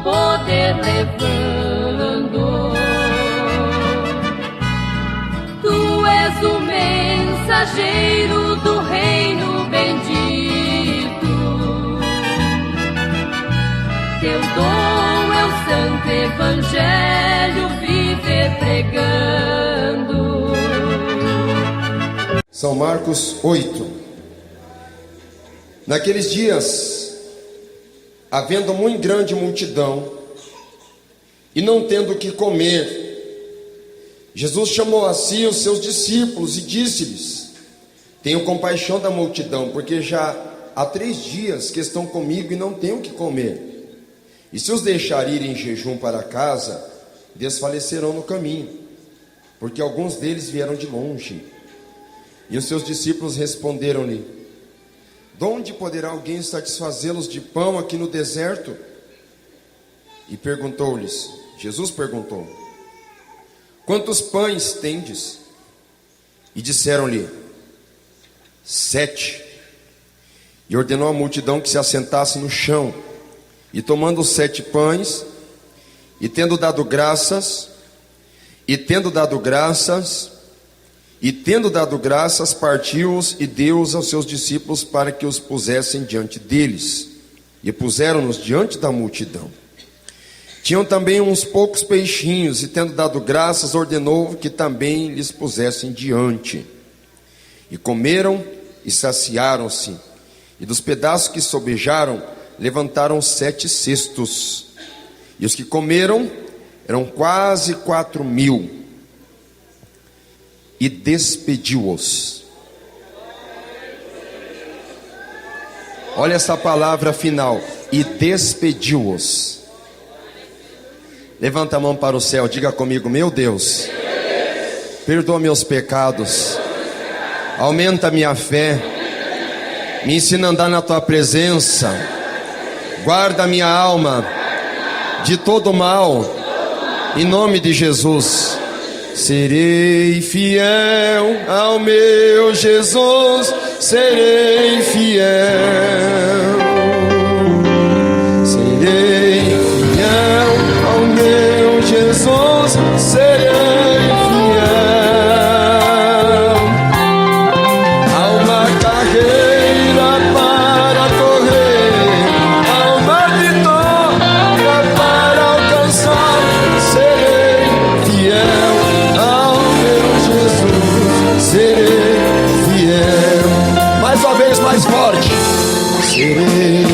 poder levando. Tu és o mensageiro do reino bendito. Teu dom é o santo evangelho, viver pregando. São Marcos 8. Naqueles dias, havendo muito grande multidão, e não tendo o que comer, Jesus chamou a si os seus discípulos e disse-lhes: tenho compaixão da multidão, porque já há 3 dias que estão comigo e não têm o que comer. E se os deixar ir em jejum para casa, desfalecerão no caminho, porque alguns deles vieram de longe. E os seus discípulos responderam-lhe: de onde poderá alguém satisfazê-los de pão aqui no deserto? E Jesus perguntou: quantos pães tendes? E disseram-lhe: 7. E ordenou à multidão que se assentasse no chão. E tomando os 7 pães, e tendo dado graças, partiu-os e deu-os aos seus discípulos para que os pusessem diante deles. E puseram-nos diante da multidão. Tinham também uns poucos peixinhos, e tendo dado graças, ordenou que também lhes pusessem diante. E comeram e saciaram-se, e dos pedaços que sobejaram, levantaram 7 cestos. E os que comeram eram quase 4.000. E despediu-os. Olha essa palavra final: e despediu-os. Levanta a mão para o céu, diga comigo: meu Deus, perdoa meus pecados, aumenta minha fé, me ensina a andar na tua presença, guarda minha alma de todo mal, em nome de Jesus. Serei fiel ao meu Jesus, serei fiel. Serei fiel ao meu Jesus, serei fiel. Há uma carreira para correr, há uma vitória para alcançar. Serei fiel ao meu Jesus, serei fiel. Mais uma vez, mais forte. Serei.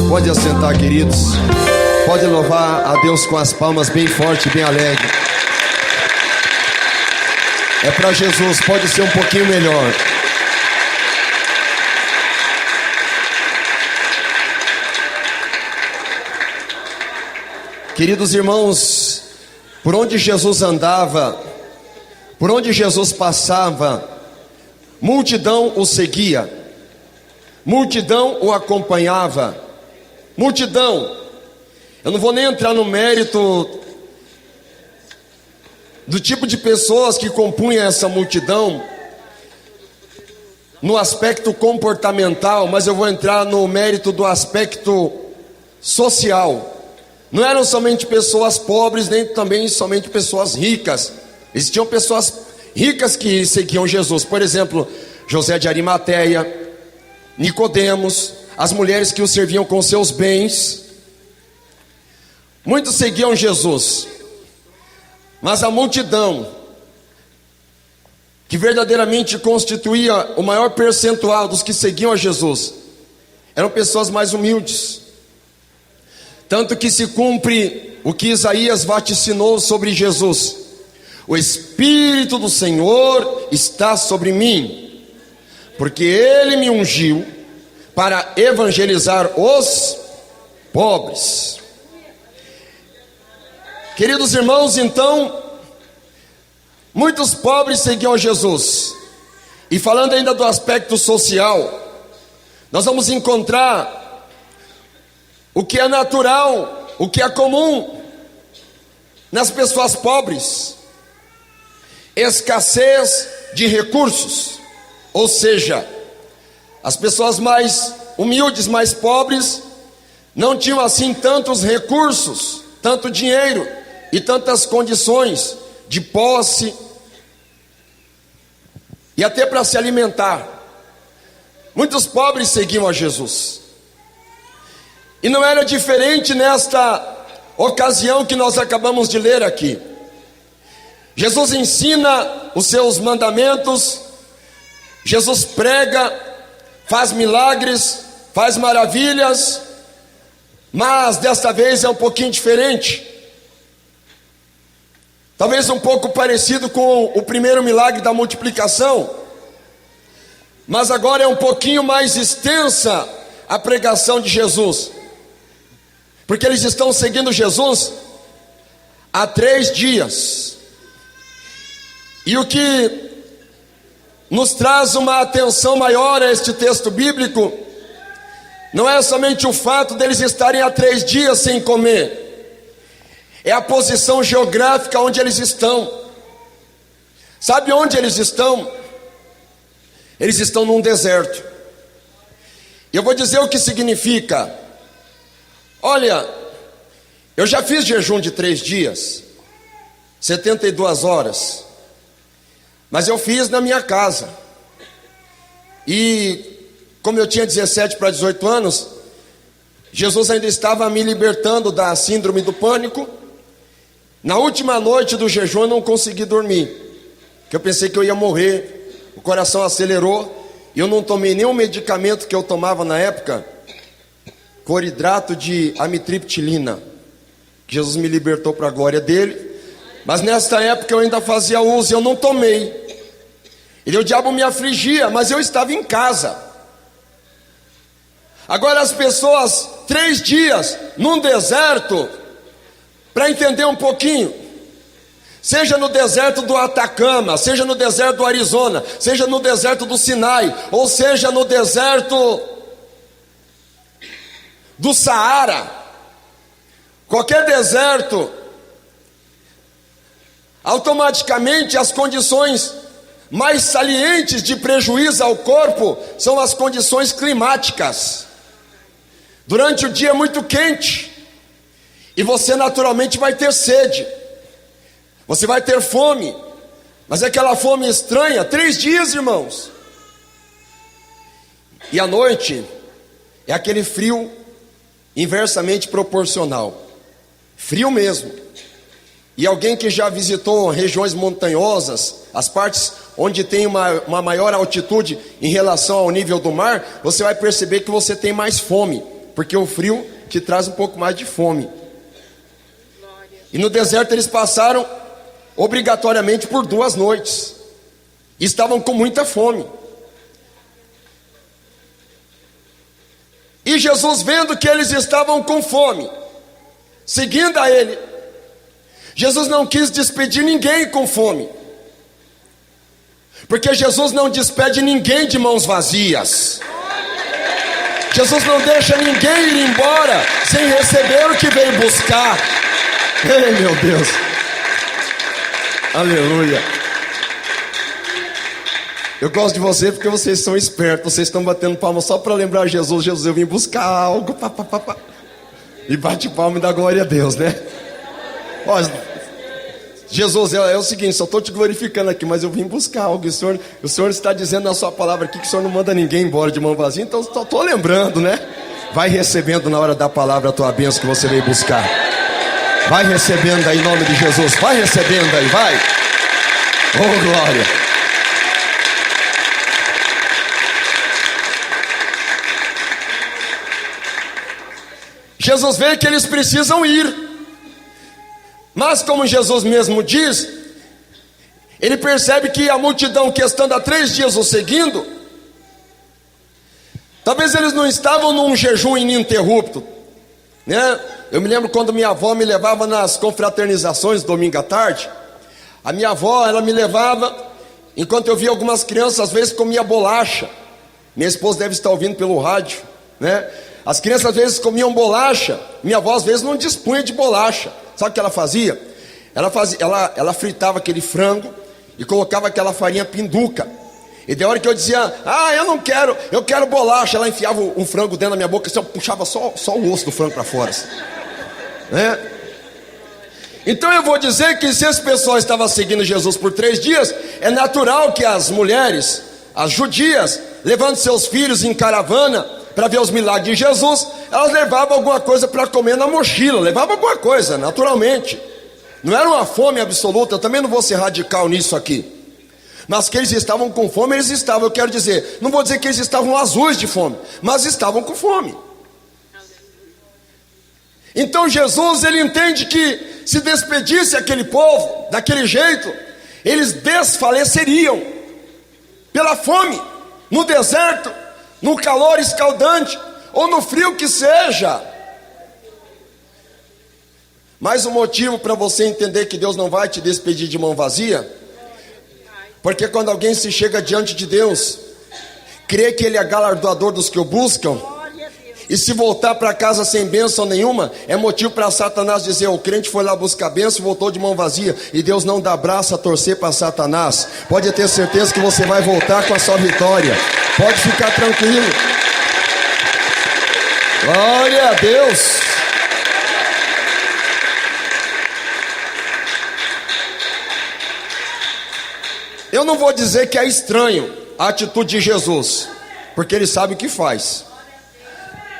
Pode assentar, queridos. Pode louvar a Deus com as palmas bem forte, bem alegre. É para Jesus, pode ser um pouquinho melhor. Queridos irmãos, por onde Jesus andava, por onde Jesus passava, multidão o seguia, multidão o acompanhava. Multidão, eu não vou nem entrar no mérito do tipo de pessoas que compunham essa multidão no aspecto comportamental, mas eu vou entrar no mérito do aspecto social. Não eram somente pessoas pobres, nem também somente pessoas ricas. Existiam pessoas ricas que seguiam Jesus, por exemplo, José de Arimateia, Nicodemos, as mulheres que o serviam com seus bens. Muitos seguiam Jesus, mas a multidão que verdadeiramente constituía o maior percentual dos que seguiam a Jesus eram pessoas mais humildes. Tanto que se cumpre o que Isaías vaticinou sobre Jesus: o Espírito do Senhor está sobre mim, porque Ele me ungiu para evangelizar os pobres. Queridos irmãos, então, muitos pobres seguiam a Jesus. E falando ainda do aspecto social, nós vamos encontrar o que é natural, o que é comum nas pessoas pobres: escassez de recursos. Ou seja, as pessoas mais humildes, mais pobres, não tinham assim tantos recursos, tanto dinheiro e tantas condições de posse e até para se alimentar. Muitos pobres seguiam a Jesus. E não era diferente nesta ocasião que nós acabamos de ler aqui. Jesus ensina os seus mandamentos, Jesus prega, faz milagres, faz maravilhas, mas desta vez é um pouquinho diferente. Talvez um pouco parecido com o primeiro milagre da multiplicação, mas agora é um pouquinho mais extensa a pregação de Jesus, porque eles estão seguindo Jesus há 3 dias. E o que nos traz uma atenção maior a este texto bíblico não é somente o fato deles estarem há 3 dias sem comer, é a posição geográfica onde eles estão. Sabe onde eles estão? Eles estão num deserto. E eu vou dizer o que significa. Olha, eu já fiz jejum de 3 dias, 72 horas, mas eu fiz na minha casa. E como eu tinha 17 para 18 anos, Jesus ainda estava me libertando da síndrome do pânico. Na última noite do jejum eu não consegui dormir, porque eu pensei que eu ia morrer. O coração acelerou e eu não tomei nenhum medicamento que eu tomava na época, cloridrato de amitriptilina, que Jesus me libertou para a glória dele. Mas nesta época eu ainda fazia uso e eu não tomei. E o diabo me afligia, mas eu estava em casa. Agora as pessoas 3 dias num deserto, para entender um pouquinho, seja no deserto do Atacama, seja no deserto do Arizona, seja no deserto do Sinai, ou seja no deserto do Saara, qualquer deserto, automaticamente as condições mais salientes de prejuízo ao corpo são as condições climáticas. Durante o dia é muito quente, e você naturalmente vai ter sede, você vai ter fome, mas é aquela fome estranha. 3 dias, irmãos. E à noite é aquele frio inversamente proporcional, frio mesmo. E alguém que já visitou regiões montanhosas, as partes onde tem uma maior altitude em relação ao nível do mar, você vai perceber que você tem mais fome, porque o frio te traz um pouco mais de fome. E no deserto eles passaram obrigatoriamente por 2 noites, e estavam com muita fome. E Jesus, vendo que eles estavam com fome, seguindo a ele, Jesus não quis despedir ninguém com fome, porque Jesus não despede ninguém de mãos vazias. Jesus não deixa ninguém ir embora sem receber o que veio buscar. Ei, meu Deus, aleluia. Eu gosto de vocês porque vocês são espertos. Vocês estão batendo palma só para lembrar Jesus. Jesus, eu vim buscar algo, e bate palma e dá glória a Deus, né? Ó, Jesus, é o seguinte, só estou te glorificando aqui, mas eu vim buscar algo. O Senhor está dizendo na sua palavra aqui que o Senhor não manda ninguém embora de mão vazia. Então só estou lembrando, né? Vai recebendo na hora da palavra a tua bênção que você veio buscar. Vai recebendo aí em nome de Jesus. Vai recebendo aí, vai. Oh, glória. Jesus vê que eles precisam ir, mas como Jesus mesmo diz, ele percebe que a multidão que estando há 3 dias o seguindo, Talvez eles não estavam num jejum ininterrupto, né? Eu me lembro quando minha avó me levava nas confraternizações domingo à tarde. A minha avó, ela me levava, enquanto eu via algumas crianças, às vezes comia bolacha. Minha esposa deve estar ouvindo pelo rádio, né? As crianças às vezes comiam bolacha. Minha avó às vezes não dispunha de bolacha. Sabe o que ela fazia? Ela fritava aquele frango e colocava aquela farinha pinduca. E da hora que eu dizia, eu não quero, eu quero bolacha, ela enfiava um frango dentro da minha boca, assim, eu puxava só o osso do frango para fora, assim, né? Então eu vou dizer que se esse pessoal estava seguindo Jesus por 3 dias, é natural que as mulheres, as judias, levando seus filhos em caravana para ver os milagres de Jesus, elas levavam alguma coisa para comer na mochila, levavam alguma coisa, naturalmente. Não era uma fome absoluta, eu também não vou ser radical nisso aqui. Mas que eles estavam com fome, eles estavam, eu quero dizer, não vou dizer que eles estavam azuis de fome, mas estavam com fome. Então Jesus, ele entende que se despedisse aquele povo, daquele jeito, eles desfaleceriam, pela fome, no deserto, no calor escaldante, ou no frio que seja. Mais um motivo para você entender que Deus não vai te despedir de mão vazia. Porque quando alguém se chega diante de Deus, crê que Ele é galardoador dos que o buscam, e se voltar para casa sem bênção nenhuma, é motivo para Satanás dizer, o crente foi lá buscar bênção e voltou de mão vazia, e Deus não dá braço a torcer para Satanás. Pode ter certeza que você vai voltar com a sua vitória, pode ficar tranquilo. Glória a Deus. Eu não vou dizer que é estranho a atitude de Jesus, porque Ele sabe o que faz.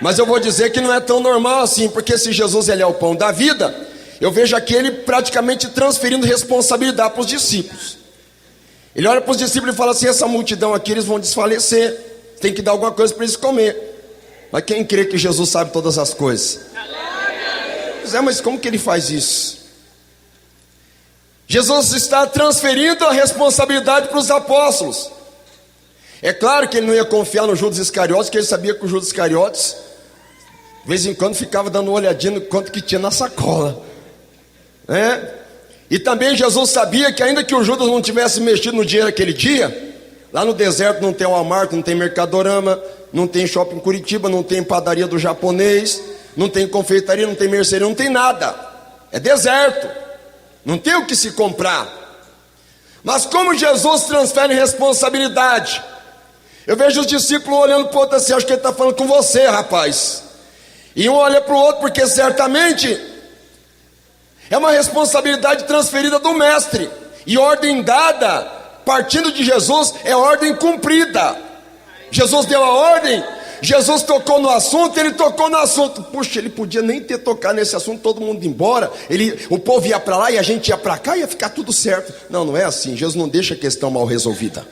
Mas eu vou dizer que não é tão normal assim, porque se Jesus ele é o pão da vida, eu vejo aqui Ele praticamente transferindo responsabilidade para os discípulos. Ele olha para os discípulos e fala assim, essa multidão aqui, eles vão desfalecer, tem que dar alguma coisa para eles comer. Mas quem crê que Jesus sabe todas as coisas? Mas como que Ele faz isso? Jesus está transferindo a responsabilidade para os apóstolos. É claro que Ele não ia confiar no Judas Iscariotes, porque Ele sabia que o Judas Iscariotes, de vez em quando, ficava dando uma olhadinha no quanto que tinha na sacola, né? E também Jesus sabia que ainda que o Judas não tivesse mexido no dinheiro aquele dia, lá no deserto não tem Walmart, não tem Mercadorama, não tem shopping em Curitiba, não tem padaria do japonês, não tem confeitaria, não tem mercearia, não tem nada. É deserto, não tem o que se comprar. Mas como Jesus transfere responsabilidade? Eu vejo os discípulos olhando para o outro assim, acho que Ele está falando com você, rapaz. E um olha para o outro, porque certamente é uma responsabilidade transferida do mestre. E ordem dada, partindo de Jesus, é ordem cumprida. Jesus deu a ordem, Jesus tocou no assunto, Ele tocou no assunto. Puxa, Ele podia nem ter tocado nesse assunto, todo mundo ia embora, o povo ia para lá e a gente ia para cá, ia ficar tudo certo. Não, não é assim, Jesus não deixa a questão mal resolvida.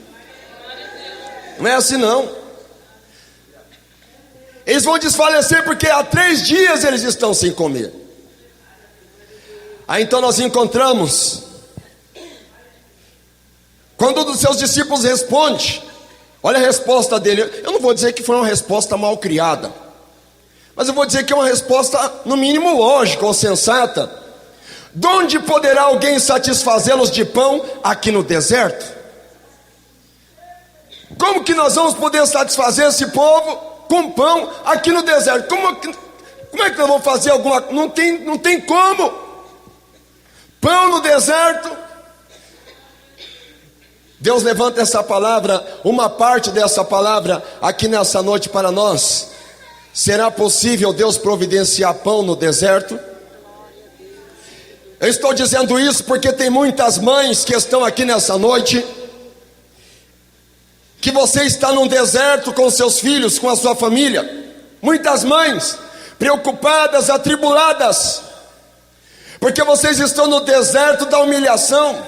Não é assim não. Eles vão desfalecer porque há 3 dias eles estão sem comer. Aí então nós encontramos, quando um dos seus discípulos responde, olha a resposta dele. Eu não vou dizer que foi uma resposta mal criada, mas eu vou dizer que é uma resposta no mínimo lógica ou sensata. De onde poderá alguém satisfazê-los de pão aqui no deserto? Como que nós vamos poder satisfazer esse povo com pão aqui no deserto? Como é que nós vamos fazer alguma coisa? Não tem como. Pão no deserto. Deus levanta essa palavra, uma parte dessa palavra aqui nessa noite para nós. Será possível Deus providenciar pão no deserto? Eu estou dizendo isso porque tem muitas mães que estão aqui nessa noite, que você está num deserto com seus filhos, com a sua família. Muitas mães preocupadas, atribuladas, porque vocês estão no deserto da humilhação,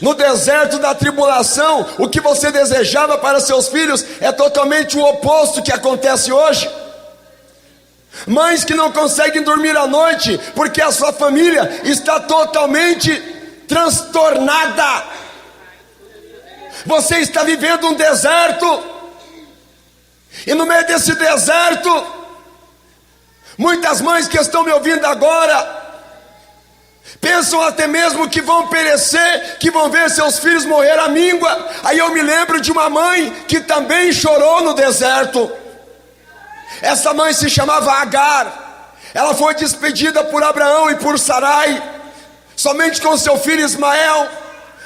no deserto da tribulação. O que você desejava para seus filhos é totalmente o oposto que acontece hoje. Mães que não conseguem dormir à noite porque a sua família está totalmente transtornada. Você está vivendo um deserto. E no meio desse deserto, muitas mães que estão me ouvindo agora pensam até mesmo que vão perecer, que vão ver seus filhos morrer à míngua. Aí eu me lembro de uma mãe que também chorou no deserto. Essa mãe se chamava Agar. Ela foi despedida por Abraão e por Sarai, somente com seu filho Ismael,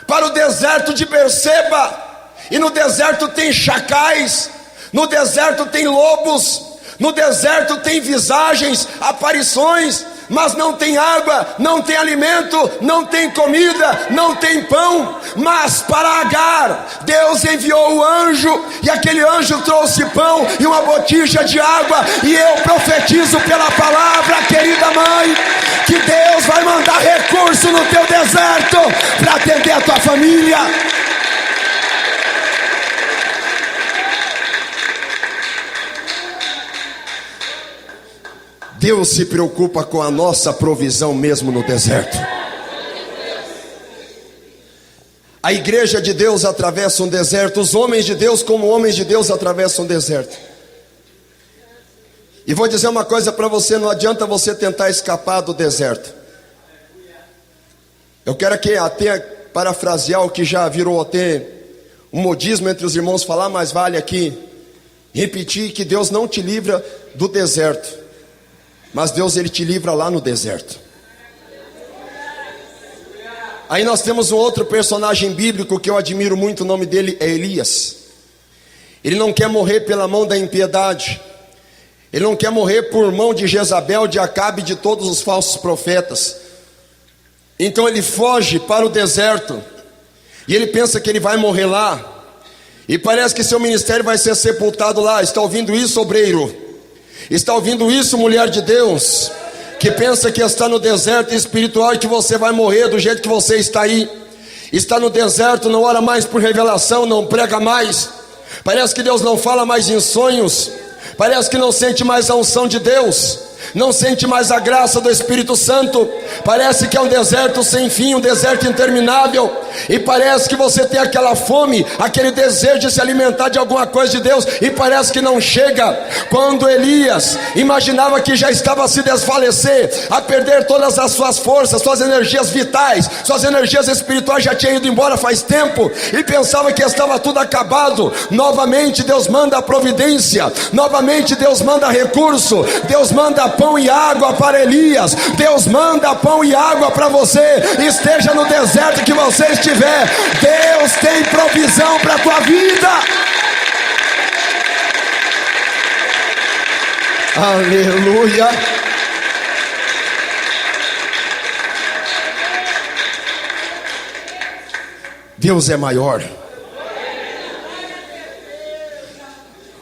para o deserto de Berseba. E no deserto tem chacais, no deserto tem lobos, no deserto tem visagens, aparições, mas não tem água, não tem alimento, não tem comida, não tem pão. Mas para Agar, Deus enviou o anjo, e aquele anjo trouxe pão e uma botija de água. E eu profetizo pela palavra, querida mãe, que Deus vai mandar recurso no teu deserto para atender a tua família. Deus se preocupa com a nossa provisão mesmo no deserto. A igreja de Deus atravessa um deserto. Os homens de Deus, como homens de Deus, atravessam um deserto. E vou dizer uma coisa para você: não adianta você tentar escapar do deserto. Eu quero aqui até parafrasear o que já virou até um modismo entre os irmãos falar, mas vale aqui repetir que Deus não te livra do deserto, mas Deus, Ele te livra lá no deserto. Aí nós temos um outro personagem bíblico que eu admiro muito, o nome dele é Elias. Ele não quer morrer pela mão da impiedade, ele não quer morrer por mão de Jezabel, de Acabe e de todos os falsos profetas. Então ele foge para o deserto, e ele pensa que ele vai morrer lá, e parece que seu ministério vai ser sepultado lá. Está ouvindo isso, obreiro? Está ouvindo isso, mulher de Deus, que pensa que está no deserto espiritual e que você vai morrer do jeito que você está aí? Está no deserto, não ora mais por revelação, não prega mais. Parece que Deus não fala mais em sonhos. Parece que não sente mais a unção de Deus, não sente mais a graça do Espírito Santo. Parece que é um deserto sem fim, um deserto interminável. E parece que você tem aquela fome, aquele desejo de se alimentar de alguma coisa de Deus, e parece que não chega. Quando Elias imaginava que já estava a se desfalecer, a perder todas as suas forças, suas energias vitais, suas energias espirituais já tinham ido embora faz tempo, e pensava que estava tudo acabado, novamente Deus manda a providência, novamente Deus manda recurso, Deus manda pão e água para Elias. Deus manda pão e água para você, esteja no deserto que você estiver. Deus tem provisão para a tua vida. Aleluia. Deus é maior.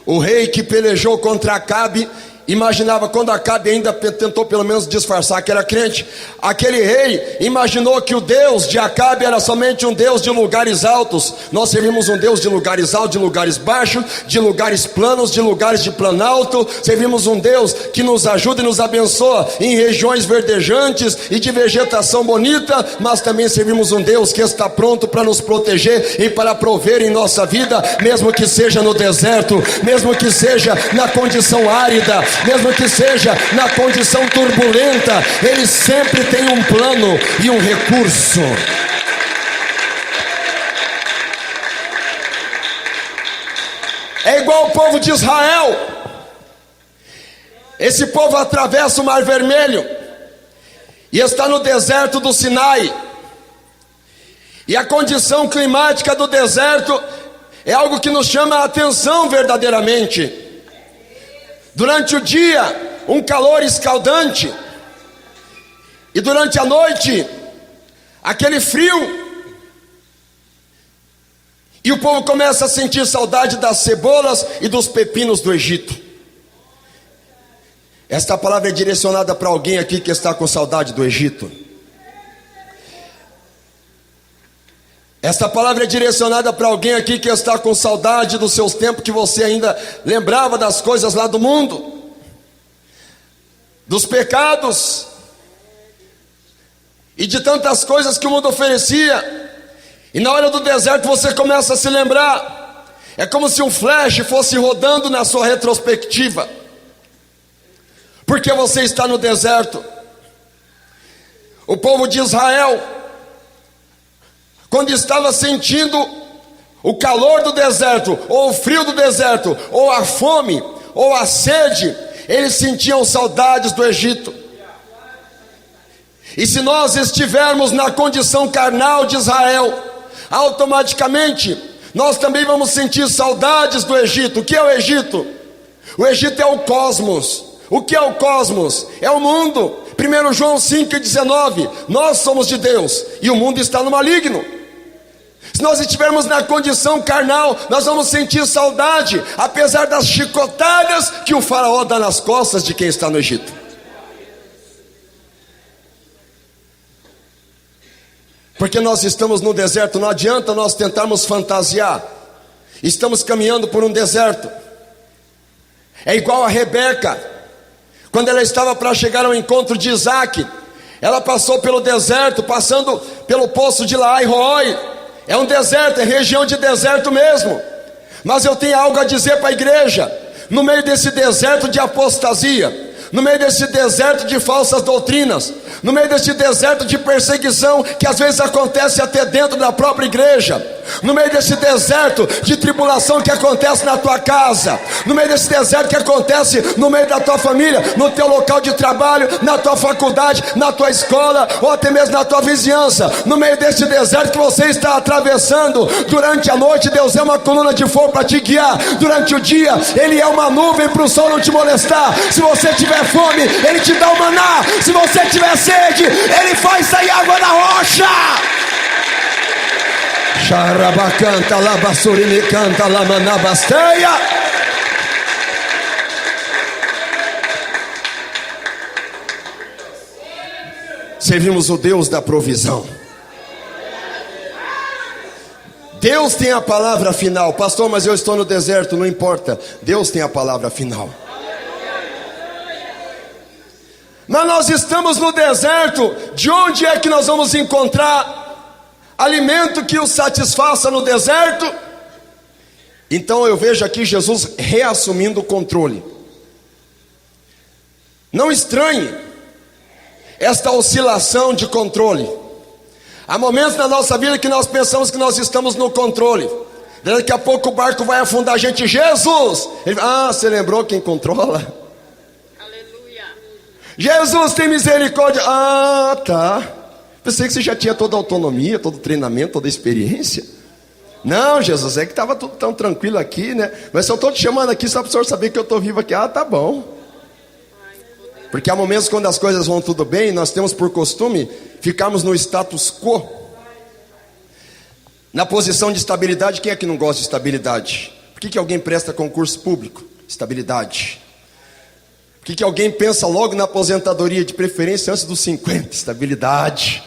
O rei que pelejou contra Acabe imaginava, quando Acabe ainda tentou pelo menos disfarçar que era crente, aquele rei imaginou que o Deus de Acabe era somente um Deus de lugares altos. Nós servimos um Deus de lugares altos, de lugares baixos, de lugares planos, de lugares de planalto. Servimos um Deus que nos ajuda e nos abençoa em regiões verdejantes e de vegetação bonita, mas também servimos um Deus que está pronto para nos proteger e para prover em nossa vida, mesmo que seja no deserto, mesmo que seja na condição árida, mesmo que seja na condição turbulenta. Ele sempre tem um plano e um recurso. É igual o povo de Israel. Esse povo atravessa o Mar Vermelho e está no deserto do Sinai. E a condição climática do deserto é algo que nos chama a atenção verdadeiramente. Durante o dia, um calor escaldante, e durante a noite, aquele frio. E o povo começa a sentir saudade das cebolas e dos pepinos do Egito. Esta palavra é direcionada para alguém aqui que está com saudade do Egito. Esta palavra é direcionada para alguém aqui que está com saudade dos seus tempos, que você ainda lembrava das coisas lá do mundo, dos pecados e de tantas coisas que o mundo oferecia. E na hora do deserto você começa a se lembrar. É como se um flash fosse rodando na sua retrospectiva, porque você está no deserto. O povo de Israel, quando estava sentindo o calor do deserto, ou o frio do deserto, ou a fome, ou a sede, eles sentiam saudades do Egito. E se nós estivermos na condição carnal de Israel, automaticamente nós também vamos sentir saudades do Egito. O que é o Egito? O Egito é o cosmos. O que é o cosmos? É o mundo. 1 João 5,19, nós somos de Deus e o mundo está no maligno. Se nós estivermos na condição carnal, nós vamos sentir saudade, apesar das chicotadas que o faraó dá nas costas de quem está no Egito. Porque nós estamos no deserto, não adianta nós tentarmos fantasiar. Estamos caminhando por um deserto. É igual a Rebeca, quando ela estava para chegar ao encontro de Isaac, ela passou pelo deserto, passando pelo poço de Laai-Rooi. É um deserto, é região de deserto mesmo. Mas eu tenho algo a dizer para a igreja. No meio desse deserto de apostasia, no meio desse deserto de falsas doutrinas, no meio desse deserto de perseguição que às vezes acontece até dentro da própria igreja, no meio desse deserto de tribulação que acontece na tua casa, no meio desse deserto que acontece no meio da tua família, no teu local de trabalho, na tua faculdade, na tua escola, ou até mesmo na tua vizinhança, no meio desse deserto que você está atravessando, durante a noite Deus é uma coluna de fogo para te guiar, durante o dia Ele é uma nuvem para o sol não te molestar. Se você tiver fome, Ele te dá o maná. Se você tiver sede, Ele faz sair água da rocha. Xarabacanta, labassurini canta, lamanabasteia. Servimos o Deus da provisão. Deus tem a palavra final. Pastor, mas eu estou no deserto, não importa. Deus tem a palavra final. Mas nós estamos no deserto. De onde é que nós vamos encontrar alimento que o satisfaça no deserto? Então eu vejo aqui Jesus reassumindo o controle. Não estranhe esta oscilação de controle. Há momentos na nossa vida que nós pensamos que nós estamos no controle. Daqui a pouco o barco vai afundar a gente. Jesus! Você lembrou quem controla? Aleluia. Jesus, tem misericórdia. Tá. Pensei que você já tinha toda a autonomia, todo o treinamento, toda a experiência. Não, Jesus, é que estava tudo tão tranquilo aqui, né? Mas se eu estou te chamando aqui só para o senhor saber que eu estou vivo aqui. Tá bom. Porque há momentos quando as coisas vão tudo bem, nós temos por costume ficarmos no status quo, na posição de estabilidade. Quem é que não gosta de estabilidade? Por que alguém presta concurso público? Estabilidade. Por que alguém pensa logo na aposentadoria, de preferência antes dos 50? Estabilidade.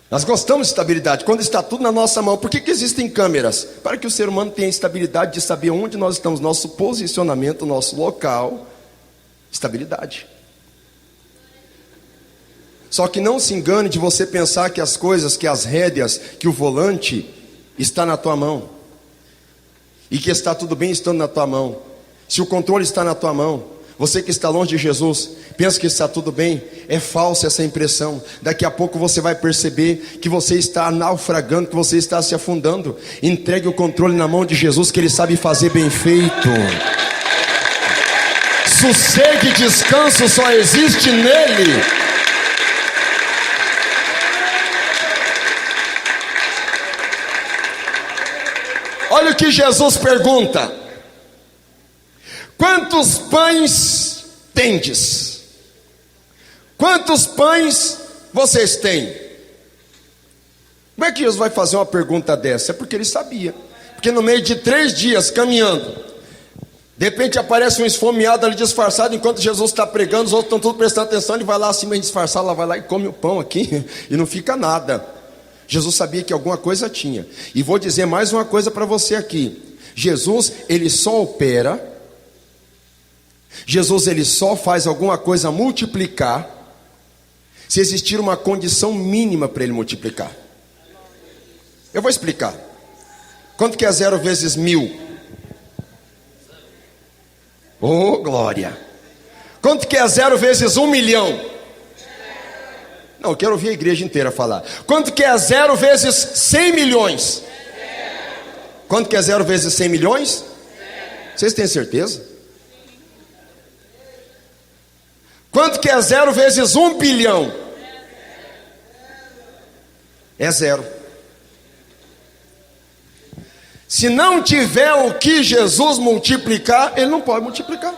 Nós gostamos de estabilidade, quando está tudo na nossa mão. Por que existem câmeras? Para que o ser humano tenha estabilidade de saber onde nós estamos, nosso posicionamento, nosso local. Estabilidade. Só que não se engane de você pensar que as coisas, que as rédeas, que o volante está na tua mão, e que está tudo bem estando na tua mão. Se o controle está na tua mão, você que está longe de Jesus, pensa que está tudo bem. É falsa essa impressão. Daqui a pouco você vai perceber que você está naufragando, que você está se afundando. Entregue o controle na mão de Jesus, que Ele sabe fazer bem feito. Sossego e descanso só existe nele. Olha o que Jesus pergunta: quantos pães tendes? Quantos pães vocês têm? Como é que Jesus vai fazer uma pergunta dessa? É porque Ele sabia. Porque no meio de 3 dias caminhando, de repente aparece um esfomeado ali disfarçado, enquanto Jesus está pregando, os outros estão todos prestando atenção. Ele vai lá assim meio disfarçado, lá vai lá e come o pão aqui e não fica nada. Jesus sabia que alguma coisa tinha. E vou dizer mais uma coisa para você aqui. Jesus, Ele só opera. Jesus, Ele só faz alguma coisa multiplicar se existir uma condição mínima para Ele multiplicar. Eu vou explicar. Quanto que é 0 vezes 1000? Oh, glória! Quanto que é 0 vezes 1 milhão? Não, eu quero ouvir a igreja inteira falar. Quanto que é 0 vezes 100 milhões? Quanto que é 0 vezes 100 milhões? Vocês têm certeza? Quanto que é 0 vezes 1 bilhão? É 0. Se não tiver o que Jesus multiplicar, ele não pode multiplicar.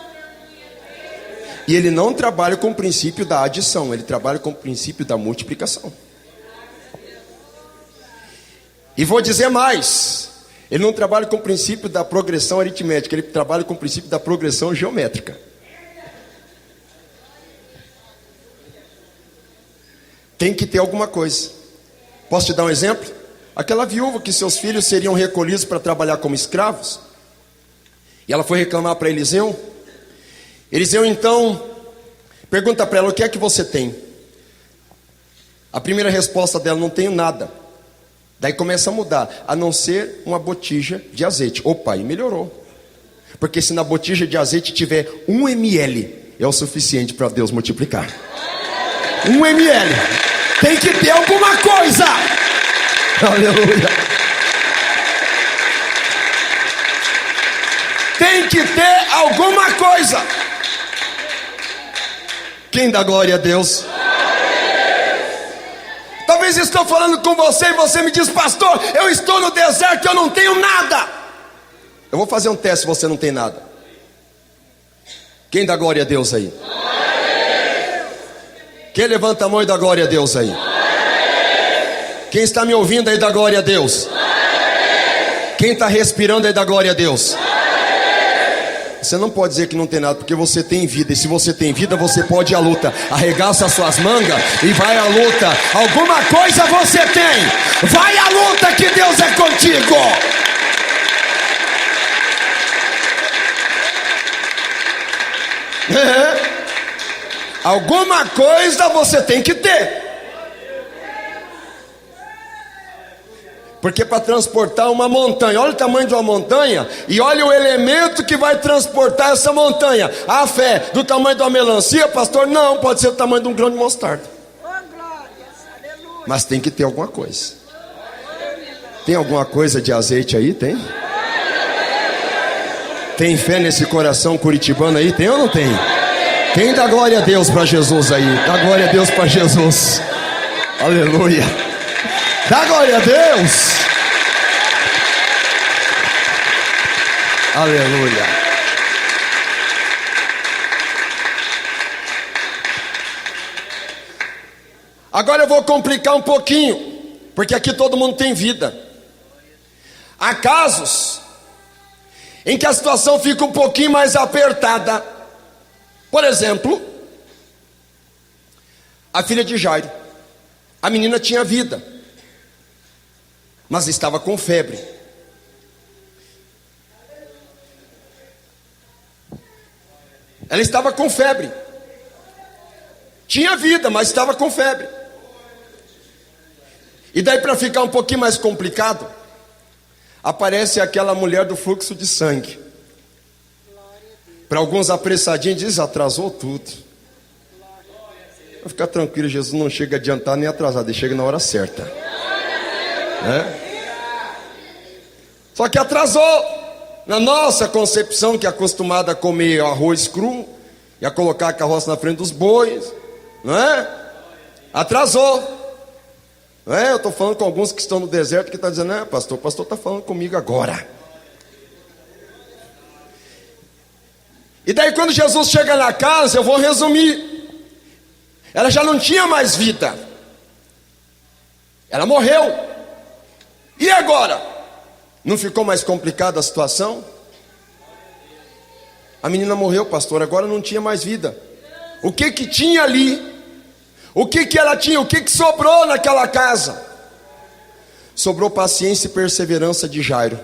E ele não trabalha com o princípio da adição, ele trabalha com o princípio da multiplicação. E vou dizer mais, ele não trabalha com o princípio da progressão aritmética, ele trabalha com o princípio da progressão geométrica. Tem que ter alguma coisa. Posso te dar um exemplo? Aquela viúva que seus filhos seriam recolhidos para trabalhar como escravos, e ela foi reclamar para Eliseu. Eliseu então pergunta para ela: o que é que você tem? A primeira resposta dela: não tenho nada. Daí começa a mudar: a não ser uma botija de azeite. Opa, e melhorou. Porque se na botija de azeite tiver 1 ml, é o suficiente para Deus multiplicar. 1 ml. Tem que ter alguma coisa. Aleluia. Tem que ter alguma coisa. Quem dá glória a Deus? Talvez estou falando com você e você me diz: pastor, eu estou no deserto e eu não tenho nada. Eu vou fazer um teste se você não tem nada. Quem dá glória a Deus aí? Quem levanta a mão e dá glória a Deus aí? Quem está me ouvindo aí dá glória a Deus? Quem está respirando aí dá glória a Deus? Você não pode dizer que não tem nada, porque você tem vida. E se você tem vida, você pode ir à luta. Arregaça as suas mangas e vai à luta. Alguma coisa você tem. Vai à luta que Deus é contigo. Alguma coisa você tem que ter. Porque para transportar uma montanha, olha o tamanho de uma montanha e olha o elemento que vai transportar essa montanha. A fé, do tamanho de uma melancia, pastor? Não, pode ser o tamanho de um grão de mostarda. Mas tem que ter alguma coisa. Tem alguma coisa de azeite aí? Tem? Tem fé nesse coração curitibano aí? Tem ou não tem? Quem dá glória a Deus para Jesus aí? Dá glória a Deus para Jesus. Aleluia. Dá glória a Deus. Aleluia. Agora eu vou complicar um pouquinho, porque aqui todo mundo tem vida. Há casos em que a situação fica um pouquinho mais apertada. Por exemplo, a filha de Jairo. A menina tinha vida, mas estava com febre. Ela estava com febre. Tinha vida, mas estava com febre. E daí, para ficar um pouquinho mais complicado, aparece aquela mulher do fluxo de sangue. Para alguns apressadinhos diz: atrasou tudo. Vai ficar tranquilo, Jesus não chega a adiantar nem atrasado, ele chega na hora certa. Só que atrasou. Na nossa concepção, que é acostumada a comer arroz cru e a colocar a carroça na frente dos bois, não é? Atrasou. Não é? Eu estou falando com alguns que estão no deserto que estão dizendo: pastor, o pastor está falando comigo agora. E daí quando Jesus chega na casa, eu vou resumir, ela já não tinha mais vida. Ela morreu. E agora? Não ficou mais complicada a situação? A menina morreu, pastor, agora não tinha mais vida. O que que tinha ali? O que que ela tinha? O que que sobrou naquela casa? Sobrou paciência e perseverança de Jairo.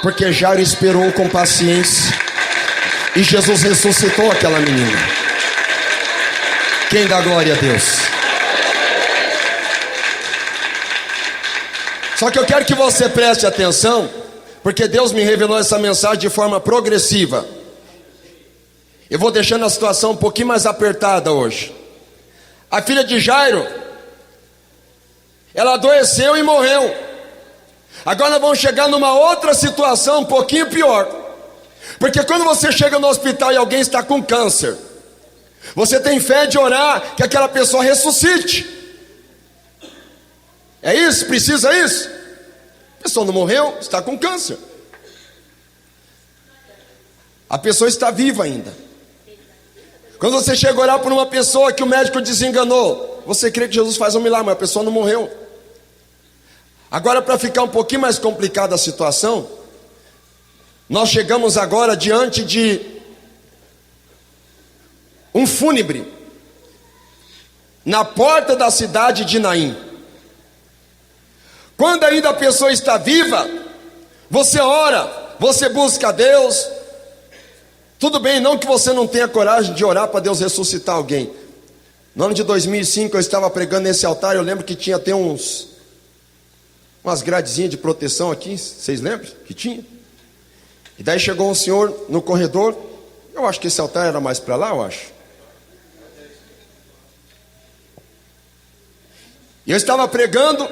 Porque Jairo esperou com paciência e Jesus ressuscitou aquela menina. Quem dá glória a Deus? Só que eu quero que você preste atenção, porque Deus me revelou essa mensagem de forma progressiva. Eu vou deixando a situação um pouquinho mais apertada hoje. A filha de Jairo, ela adoeceu e morreu. Agora nós vamos chegar numa outra situação um pouquinho pior. Porque quando você chega no hospital e alguém está com câncer, você tem fé de orar que aquela pessoa ressuscite. É isso? Precisa isso? A pessoa não morreu, está com câncer. A pessoa está viva ainda. Quando você chega a orar por uma pessoa que o médico desenganou, você crê que Jesus faz um milagre, mas a pessoa não morreu. Agora, para ficar um pouquinho mais complicada a situação, nós chegamos agora diante de um fúnebre na porta da cidade de Naim. Quando ainda a pessoa está viva, você ora, você busca a Deus. Tudo bem, não que você não tenha coragem de orar para Deus ressuscitar alguém. No ano de 2005 eu estava pregando nesse altar. Eu lembro que tinha até umas gradezinhas de proteção aqui. Vocês lembram que tinha? E daí chegou um senhor no corredor. Eu acho que esse altar era mais para lá, eu acho. E eu estava pregando,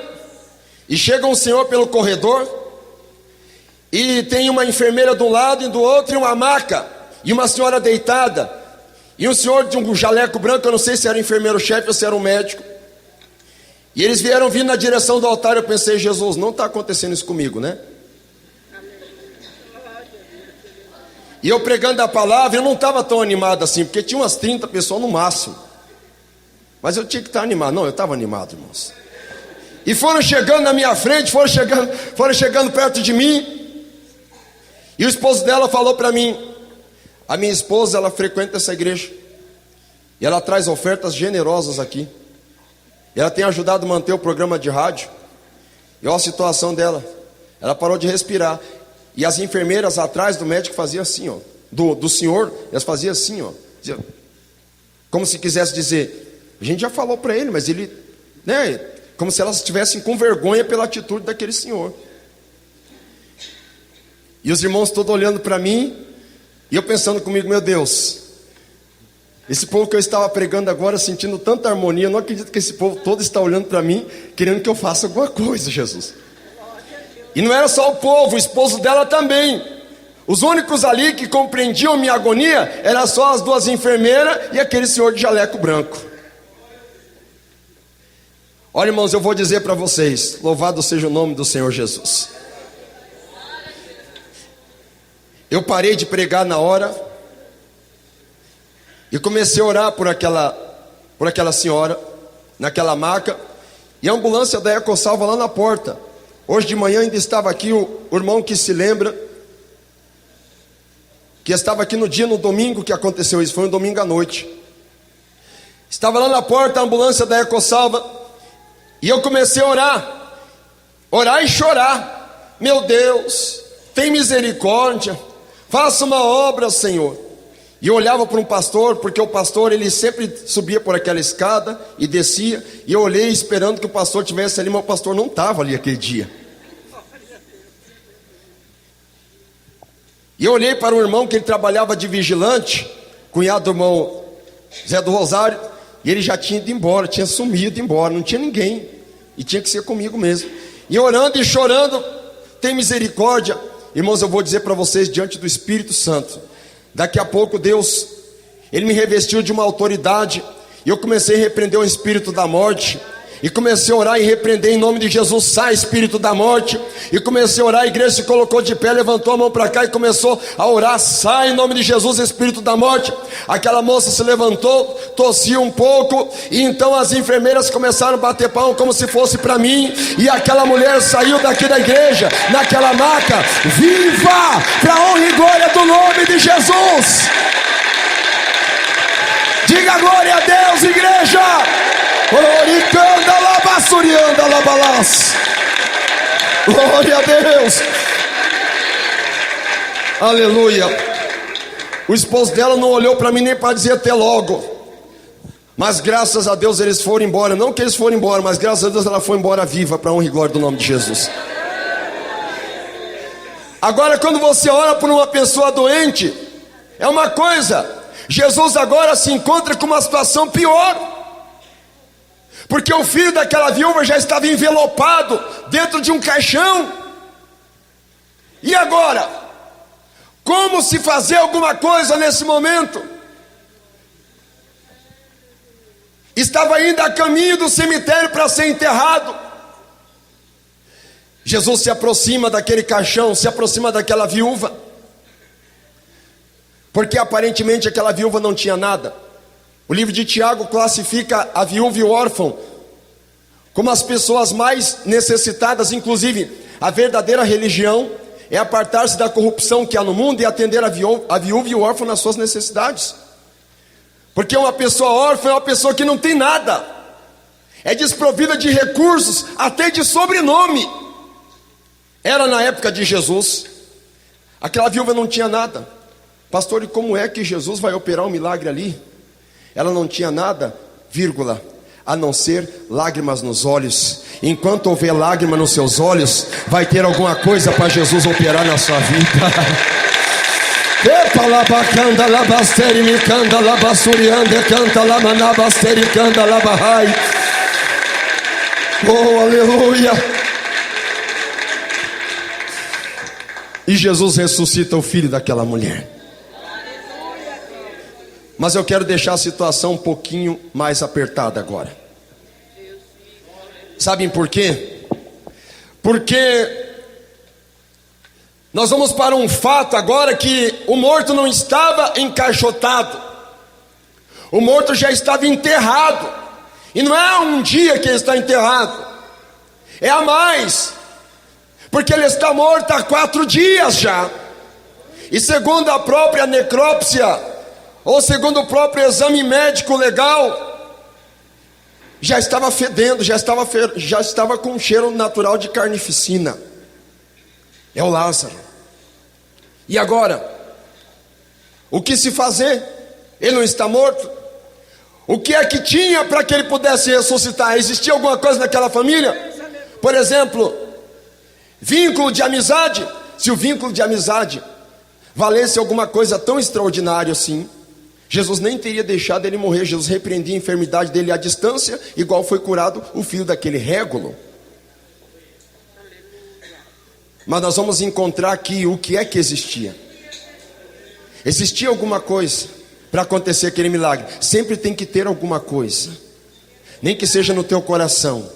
e chega um senhor pelo corredor, e tem uma enfermeira de um lado e do outro, e uma maca, e uma senhora deitada, e um senhor de um jaleco branco. Eu não sei se era enfermeiro-chefe ou se era um médico. E eles vieram vindo na direção do altar. Eu pensei, Jesus, não está acontecendo isso comigo, né? E eu pregando a palavra, eu não estava tão animado assim, porque tinha umas 30 pessoas no máximo. Mas eu tinha que estar animado. Não, eu estava animado, irmãos. E foram chegando na minha frente, foram chegando perto de mim. E o esposo dela falou para mim: a minha esposa, ela frequenta essa igreja, e ela traz ofertas generosas aqui. E ela tem ajudado a manter o programa de rádio. E olha a situação dela. Ela parou de respirar. E as enfermeiras atrás do médico faziam assim, ó. Do senhor, elas faziam assim, ó. Como se quisesse dizer: a gente já falou para ele, mas ele, né? Como se elas estivessem com vergonha pela atitude daquele senhor. E os irmãos todos olhando para mim, e eu pensando comigo: meu Deus, esse povo que eu estava pregando agora, sentindo tanta harmonia, eu não acredito que esse povo todo está olhando para mim, querendo que eu faça alguma coisa, Jesus. E não era só o povo, o esposo dela também. Os únicos ali que compreendiam minha agonia eram só as duas enfermeiras e aquele senhor de jaleco branco. Olha, irmãos, eu vou dizer para vocês: louvado seja o nome do Senhor Jesus. Eu parei de pregar na hora e comecei a orar por aquela senhora, naquela maca. E a ambulância da Ecossal lá na porta. Hoje de manhã ainda estava aqui o irmão que se lembra, que estava aqui no domingo que aconteceu isso, foi um domingo à noite. Estava lá na porta a ambulância da Ecosalva, e eu comecei a orar e chorar. Meu Deus, tem misericórdia, faça uma obra, Senhor. E eu olhava para um pastor, porque o pastor, ele sempre subia por aquela escada e descia, e eu olhei esperando que o pastor estivesse ali, mas o pastor não estava ali aquele dia. E eu olhei para um irmão que ele trabalhava de vigilante, cunhado do irmão Zé do Rosário, e ele já tinha ido embora, tinha sumido embora, não tinha ninguém, e tinha que ser comigo mesmo. E orando e chorando: tem misericórdia. Irmãos, eu vou dizer para vocês, diante do Espírito Santo, daqui a pouco Deus, Ele me revestiu de uma autoridade, e eu comecei a repreender o espírito da morte, e comecei a orar e repreender em nome de Jesus: sai espírito da morte. E comecei a orar, a igreja se colocou de pé, levantou a mão para cá e começou a orar: sai em nome de Jesus espírito da morte. Aquela moça se levantou, tossia um pouco, e então as enfermeiras começaram a bater palma como se fosse para mim, e aquela mulher saiu daqui da igreja, naquela maca, viva, para a honra e glória do nome de Jesus. Diga glória a Deus, igreja. Glória a Deus. Aleluia. O esposo dela não olhou para mim nem para dizer até logo, mas graças a Deus eles foram embora. Não que eles foram embora, mas graças a Deus ela foi embora viva, para a honra e glória do nome de Jesus. Agora, quando você ora por uma pessoa doente, é uma coisa. Jesus agora se encontra com uma situação pior, porque o filho daquela viúva já estava envelopado dentro de um caixão. E agora? Como se fazer alguma coisa nesse momento? Estava ainda a caminho do cemitério para ser enterrado. Jesus se aproxima daquele caixão, se aproxima daquela viúva, porque aparentemente aquela viúva não tinha nada. O livro de Tiago classifica a viúva e o órfão como as pessoas mais necessitadas. Inclusive, a verdadeira religião é apartar-se da corrupção que há no mundo e atender a viúva e o órfão nas suas necessidades. Porque uma pessoa órfã é uma pessoa que não tem nada, é desprovida de recursos, até de sobrenome. Era na época de Jesus. Aquela viúva não tinha nada. Pastor, e como é que Jesus vai operar um milagre ali? Ela não tinha nada, vírgula, a não ser lágrimas nos olhos. Enquanto houver lágrima nos seus olhos, vai ter alguma coisa para Jesus operar na sua vida. Epa labacanda labasteri me canda labassuriande canta lamanabasteri canda labahai. Oh, aleluia! E Jesus ressuscita o filho daquela mulher. Mas eu quero deixar a situação um pouquinho mais apertada agora. Sabem por quê? Porque nós vamos para um fato agora, que o morto não estava encaixotado, o morto já estava enterrado. E não é um dia que ele está enterrado, é a mais, porque ele está morto há 4 dias já. E segundo a própria necrópsia, ou segundo o próprio exame médico legal, já estava fedendo, já estava com um cheiro natural de carnificina. É o Lázaro. E agora? O que se fazer? Ele não está morto? O que é que tinha para que ele pudesse ressuscitar? Existia alguma coisa naquela família? Por exemplo, vínculo de amizade. Se o vínculo de amizade valesse alguma coisa tão extraordinária assim, Jesus nem teria deixado ele morrer. Jesus repreendia a enfermidade dele à distância, igual foi curado o filho daquele régulo. Mas nós vamos encontrar aqui o que é que existia. Existia alguma coisa para acontecer aquele milagre. Sempre tem que ter alguma coisa, nem que seja no teu coração,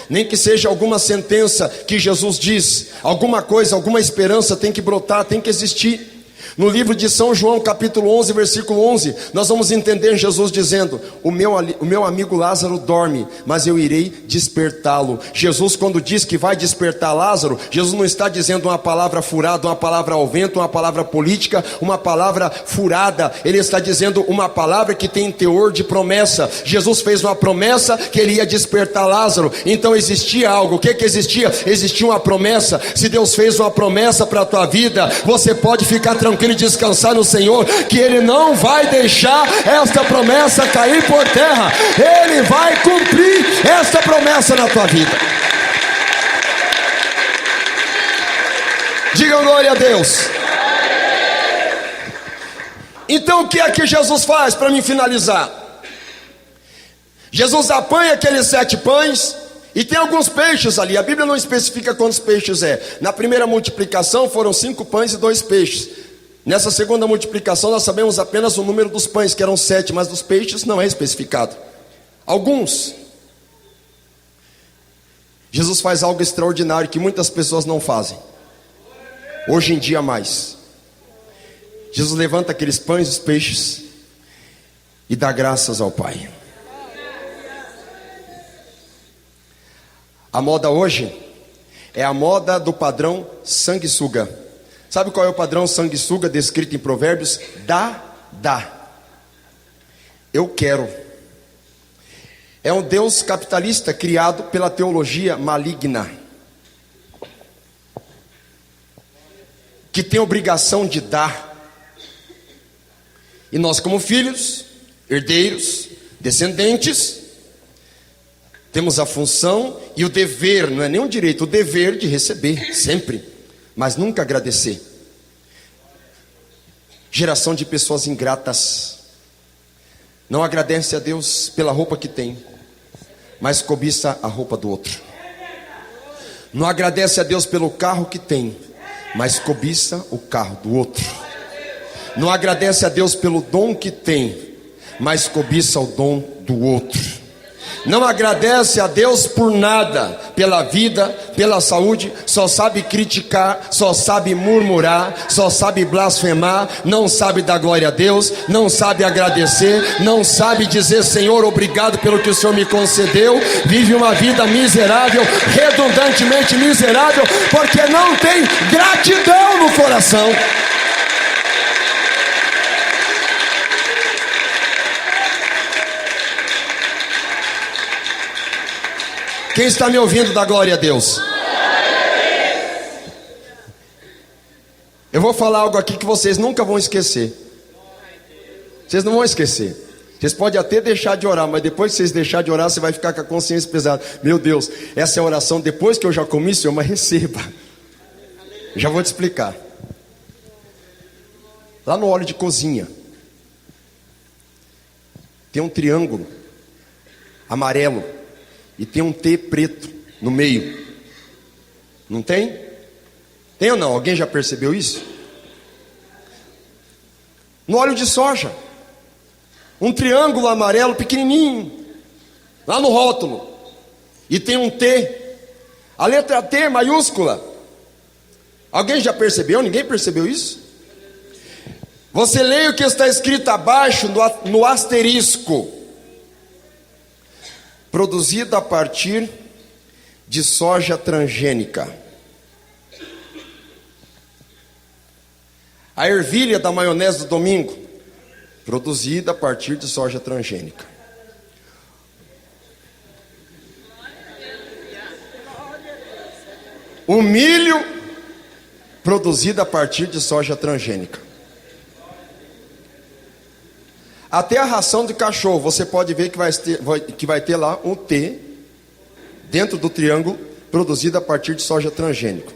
nem que seja alguma sentença que Jesus diz. Alguma coisa, alguma esperança tem que brotar, tem que existir. No livro de São João, capítulo 11, versículo 11, nós vamos entender Jesus dizendo: o meu amigo Lázaro dorme, mas eu irei despertá-lo. Jesus, quando diz que vai despertar Lázaro, Jesus não está dizendo uma palavra furada, uma palavra ao vento, uma palavra política, uma palavra furada. Ele está dizendo uma palavra que tem teor de promessa. Jesus fez uma promessa que ele ia despertar Lázaro. Então existia algo. O que existia? Existia uma promessa. Se Deus fez uma promessa para a tua vida, você pode ficar tranquilo e descansar no Senhor, que Ele não vai deixar esta promessa cair por terra. Ele vai cumprir esta promessa na tua vida. Digam glória a Deus. Então o que é que Jesus faz para me finalizar? Jesus apanha aqueles 7 pães e tem alguns peixes ali. A Bíblia não especifica quantos peixes é. Na primeira multiplicação foram 5 pães e 2 peixes. Nessa segunda multiplicação nós sabemos apenas o número dos pães, que eram 7, mas dos peixes não é especificado. Alguns. Jesus faz algo extraordinário que muitas pessoas não fazem. Hoje em dia mais. Jesus levanta aqueles pães e os peixes e dá graças ao Pai. A moda hoje é a moda do padrão sanguessuga. Sabe qual é o padrão sanguessuga descrito em Provérbios? Dá. Eu quero. É um Deus capitalista criado pela teologia maligna, que tem obrigação de dar. E nós, como filhos, herdeiros, descendentes, temos a função e o dever, não é nem um direito, o dever de receber sempre, mas nunca agradecer. Geração de pessoas ingratas. Não agradece a Deus pela roupa que tem, mas cobiça a roupa do outro. Não agradece a Deus pelo carro que tem, mas cobiça o carro do outro. Não agradece a Deus pelo dom que tem, mas cobiça o dom do outro. Não agradece a Deus por nada, pela vida, pela saúde, só sabe criticar, só sabe murmurar, só sabe blasfemar, não sabe dar glória a Deus, não sabe agradecer, não sabe dizer: Senhor, obrigado pelo que o Senhor me concedeu. Vive uma vida miserável, redundantemente miserável, porque não tem gratidão no coração. Quem está me ouvindo, dá glória a Deus. Eu vou falar algo aqui que vocês nunca vão esquecer. Vocês não vão esquecer. Vocês podem até deixar de orar, mas depois que vocês deixarem de orar, você vai ficar com a consciência pesada. Meu Deus, essa é a oração depois que eu já comi, Senhor, mas receba. Já vou te explicar. Lá no óleo de cozinha tem um triângulo amarelo e tem um T preto no meio. Não tem? Tem ou não? Alguém já percebeu isso? No óleo de soja, um triângulo amarelo pequenininho, lá no rótulo, e tem um T, a letra T maiúscula. Alguém já percebeu? Ninguém percebeu isso? Você lê o que está escrito abaixo no asterisco: produzido a partir de soja transgênica. A ervilha da maionese do domingo, produzida a partir de soja transgênica. O milho, produzido a partir de soja transgênica. Até a ração de cachorro, você pode ver que vai ter lá um T dentro do triângulo, produzido a partir de soja transgênica.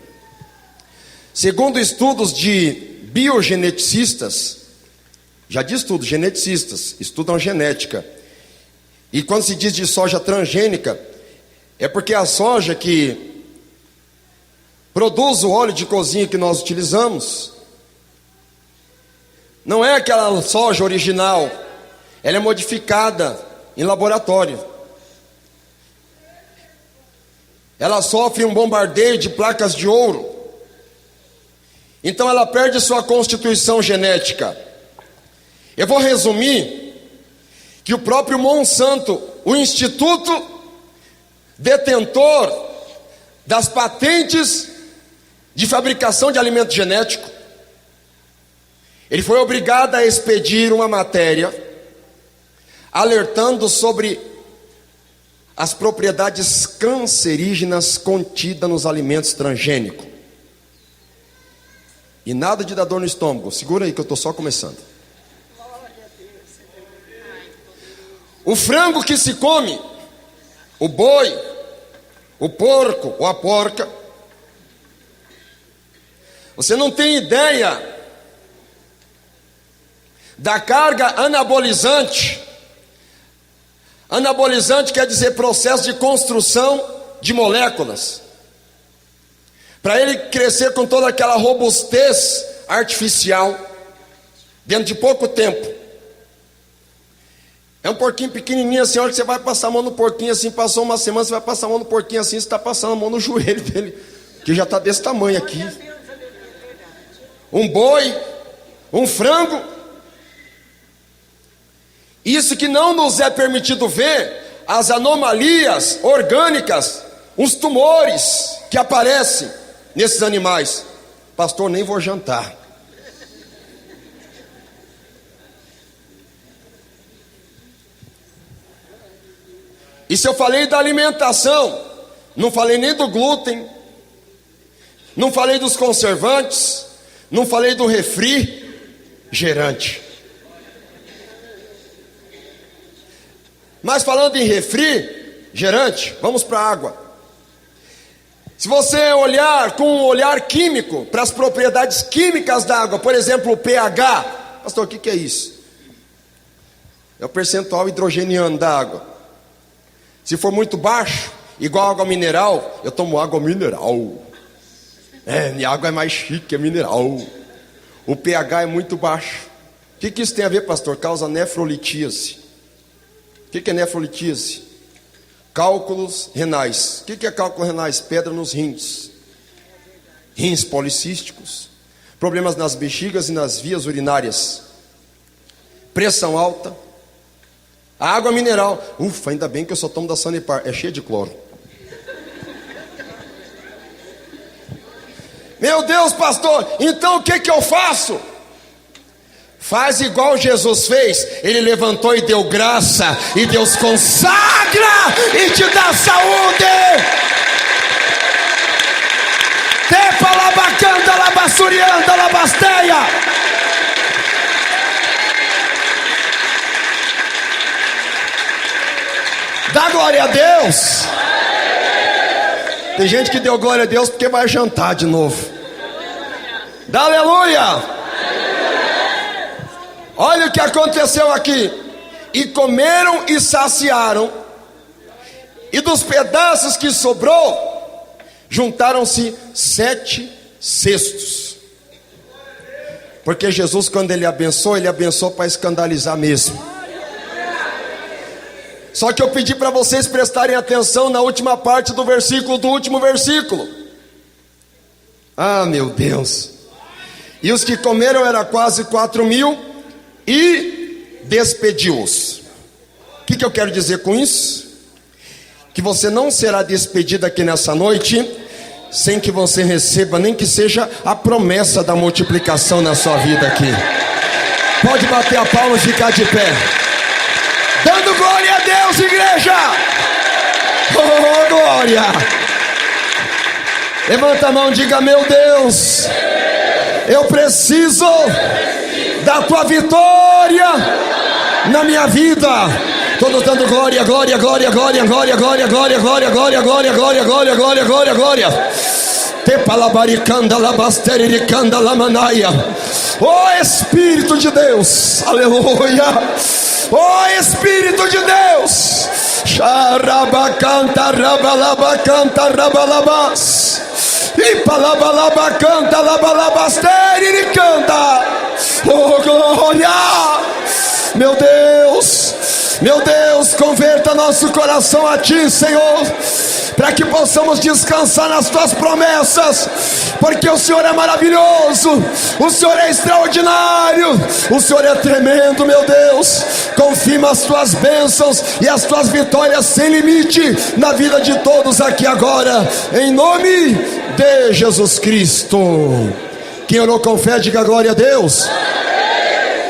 Segundo estudos de biogeneticistas, já diz tudo, geneticistas, estudam genética. E quando se diz de soja transgênica, é porque a soja que produz o óleo de cozinha que nós utilizamos, não é aquela soja original, ela é modificada em laboratório. Ela sofre um bombardeio de placas de ouro. Então ela perde sua constituição genética. Eu vou resumir que o próprio Monsanto, o instituto detentor das patentes de fabricação de alimento genético, ele foi obrigado a expedir uma matéria alertando sobre as propriedades cancerígenas contidas nos alimentos transgênicos. E nada de dar dor no estômago, segura aí que eu estou só começando. O frango que se come, o boi, o porco ou a porca, você não tem ideia da carga anabolizante. Anabolizante quer dizer processo de construção de moléculas, para ele crescer com toda aquela robustez artificial, dentro de pouco tempo. É um porquinho pequenininho assim, a hora que você vai passar a mão no porquinho assim, passou uma semana, você vai passar a mão no porquinho assim, você está passando a mão no joelho dele, que já está desse tamanho aqui. Um boi, um frango. Isso que não nos é permitido ver, as anomalias orgânicas, os tumores que aparecem nesses animais. Pastor, nem vou jantar. E se eu falei da alimentação, não falei nem do glúten, não falei dos conservantes, não falei do refrigerante. Mas falando em refrigerante, vamos para a água. Se você olhar com um olhar químico para as propriedades químicas da água, por exemplo, o pH. Pastor, o que é isso? É o percentual hidrogeniano da água. Se for muito baixo, igual água mineral, eu tomo água mineral. Minha água é mais chique, é mineral. O pH é muito baixo. O que isso tem a ver, pastor? Causa nefrolitíase. O que é nefrolitíase? Cálculos renais. O que é cálculo renais? Pedra nos rins. Rins policísticos. Problemas nas bexigas e nas vias urinárias. Pressão alta. A água mineral. Ufa, ainda bem que eu só tomo da Sanepar. É cheia de cloro. Meu Deus, pastor, então o que eu faço? Faz igual Jesus fez. Ele levantou e deu graça, e Deus consagra e te dá saúde. Tepa labacanda, labassurianda, labasteia. Dá glória a Deus. Tem gente que deu glória a Deus porque vai jantar de novo. Dá aleluia. Olha o que aconteceu aqui. E comeram e saciaram, e dos pedaços que sobrou, juntaram-se 7 cestos. Porque Jesus, quando ele abençoou para escandalizar mesmo. Só que eu pedi para vocês prestarem atenção na última parte do versículo, do último versículo. Ah, meu Deus. E os que comeram era quase 4.000, e despediu-os. O que eu quero dizer com isso? Que você não será despedido aqui nessa noite sem que você receba, nem que seja a promessa da multiplicação na sua vida aqui. Pode bater a palma e ficar de pé. Dando glória a Deus, igreja. Oh, glória. Levanta a mão e diga: meu Deus, eu preciso da tua vitória na minha vida. Todos dando glória, glória, glória, glória, glória, glória, glória, glória, glória, glória, glória, glória, glória, glória, glória. Tepalabaricanda labastericanda lamanaia. Oh Espírito de Deus, aleluia. Oh Espírito de Deus. Xarabacanta rabalabacanta rabalabas. E palabalabacanta labalabastericanda. Oh glória. Meu Deus, converta nosso coração a Ti, Senhor, para que possamos descansar nas Tuas promessas, porque o Senhor é maravilhoso, o Senhor é extraordinário, o Senhor é tremendo, meu Deus. Confirma as Tuas bênçãos e as Tuas vitórias sem limite na vida de todos aqui agora, em nome de Jesus Cristo. Quem orou com fé, diga glória a Deus.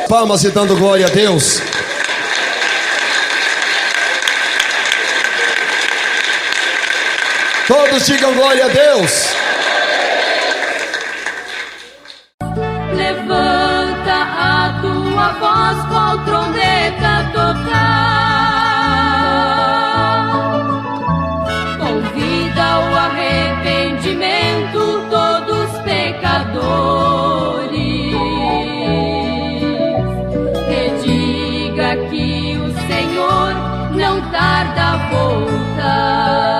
Palmas e dando glória a Deus. Todos digam glória a Deus. Levanta a tua voz, qual trombeta tocar. Convida ao arrependimento todos os pecadores. Diga que o Senhor não tarda a voltar.